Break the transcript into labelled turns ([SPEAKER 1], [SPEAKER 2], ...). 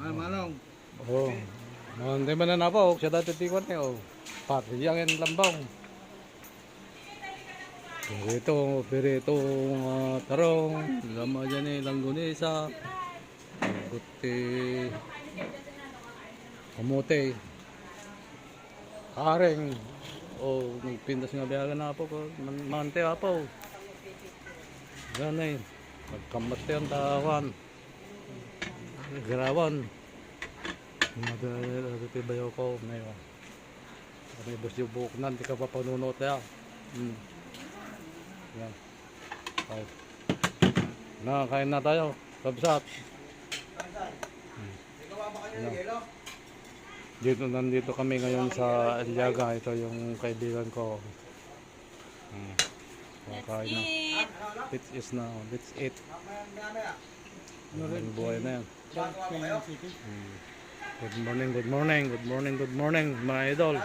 [SPEAKER 1] Manong.
[SPEAKER 2] Oh. Hindi man na po, siya dati tikot niya. Oh. Pati yang lambang. Pirito, tarong, lama dyan langgunisa, buti, kamote, kareng, o nagpintas nga biyaga na po, mante po. Ganay, magkamate ang tawan, garawan, bayaw ko, may bus yung buhok na, hindi ka pa panunot ya. Yan. Okay. Kain na tayo. Kabsat. Nandito kami ngayon sa Aliaga. Ito yung kaibigan ko. Kain na. Let's eat na. Let's eat. Buhay na yan. Good morning, good morning, good morning, good morning, mga idol.